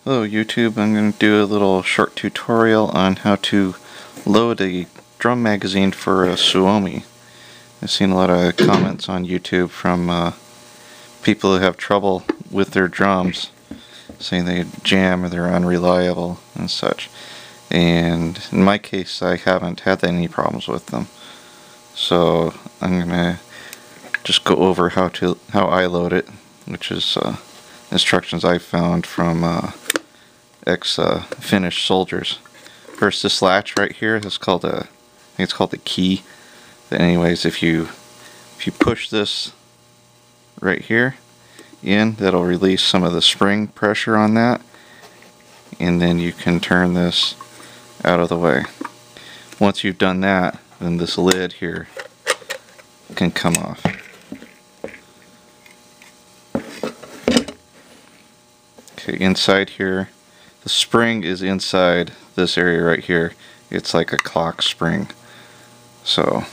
Hello YouTube, I'm going to do a little short tutorial on how to load a drum magazine for a Suomi. I've seen a lot of comments on YouTube from people who have trouble with their drums, saying they jam or they're unreliable and such. And in my case I haven't had any problems with them. So I'm going to just go over how I load it, which is instructions I found from ex-Finnish soldiers. First, this latch right here is called I think it's called the key. But anyways, if you push this right here in, that'll release some of the spring pressure on that, and then you can turn this out of the way. Once you've done that, then this lid here can come off. Okay, inside here, the spring is inside this area right here. It's like a clock spring. So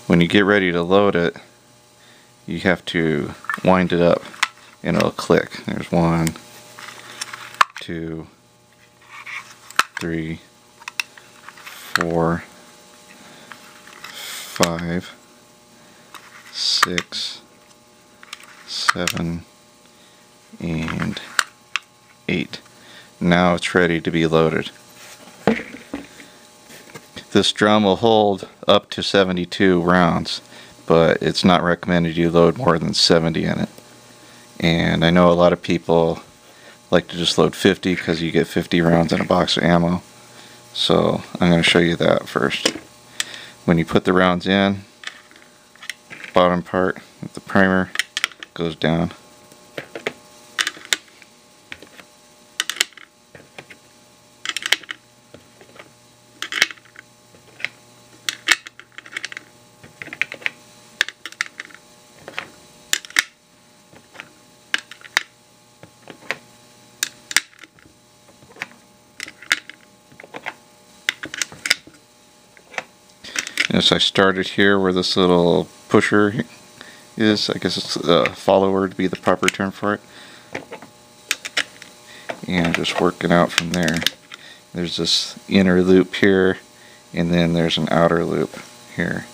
when you get ready to load it, you have to wind it up and it'll click. There's 1, 2, 3, 4, 5, 6, 7, and 8. Now it's ready to be loaded. This drum will hold up to 72 rounds, but it's not recommended you load more than 70 in it. And I know a lot of people like to just load 50 because you get 50 rounds in a box of ammo. So I'm going to show you that first. When you put the rounds in, bottom part of the primer goes down. As I started here where this little pusher is, I guess it's a follower to be the proper term for it, and just working out from there. There's this inner loop here, and then there's an outer loop here.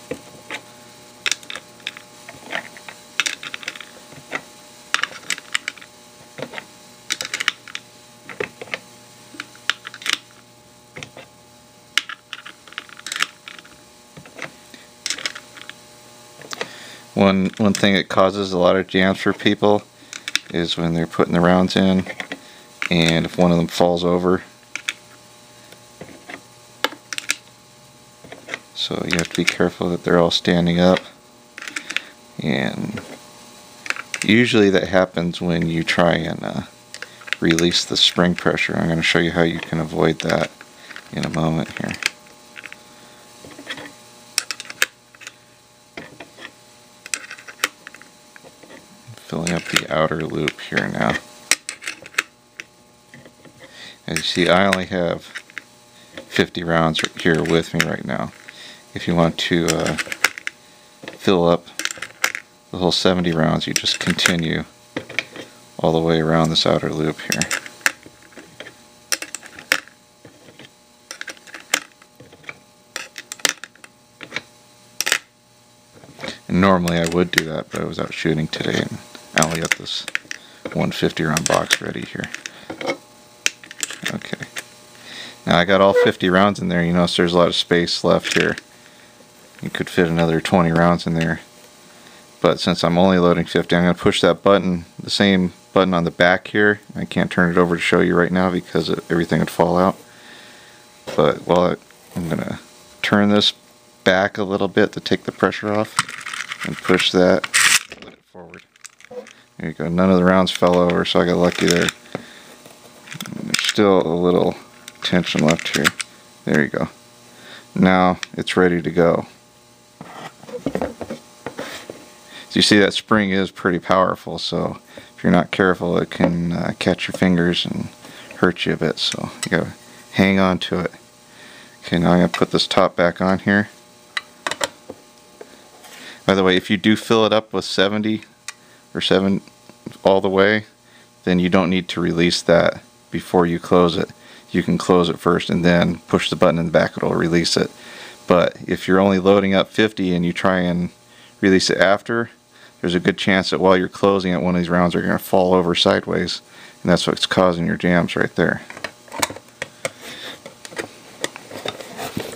One thing that causes a lot of jams for people is when they're putting the rounds in, and if one of them falls over. So you have to be careful that they're all standing up, and usually that happens when you try and release the spring pressure. I'm going to show you how you can avoid that in a moment here. Filling up the outer loop here now. As you see, I only have 50 rounds here with me right now. If you want to fill up the whole 70 rounds, you just continue all the way around this outer loop here. And normally I would do that, but I was out shooting today and I only got this 150 round box ready here. Okay. Now I got all 50 rounds in there. You notice there's a lot of space left here. You could fit another 20 rounds in there. But since I'm only loading 50, I'm going to push that button, the same button on the back here. I can't turn it over to show you right now because everything would fall out. But I'm going to turn this back a little bit to take the pressure off and push that, put it forward. There you go. None of the rounds fell over, so I got lucky there. There's still a little tension left here. There you go. Now it's ready to go. So you see that spring is pretty powerful, so if you're not careful it can catch your fingers and hurt you a bit, so you gotta hang on to it. Okay, now I'm going to put this top back on here. By the way, if you do fill it up with 70 or 7 all the way, then you don't need to release that before you close it. You can close it first and then push the button in the back, it'll release it. But if you're only loading up 50 and you try and release it after, there's a good chance that while you're closing it, one of these rounds are going to fall over sideways, and that's what's causing your jams right there.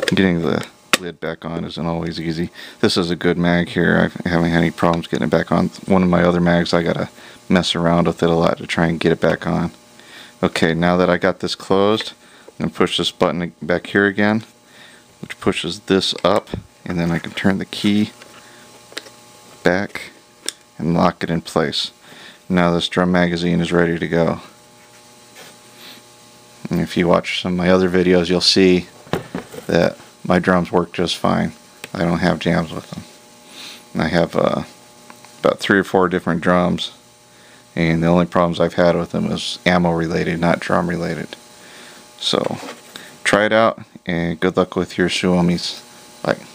Getting the lid back on isn't always easy. This is a good mag here. I haven't had any problems getting it back on. One of my other mags, I gotta mess around with it a lot to try and get it back on. Okay, now that I got this closed, I'm going to push this button back here again, which pushes this up, and then I can turn the key back and lock it in place. Now this drum magazine is ready to go. And if you watch some of my other videos, you'll see that my drums work just fine. I don't have jams with them. And I have about 3 or 4 different drums, and the only problems I've had with them is ammo related, not drum related. So try it out, and good luck with your Suomis. Bye.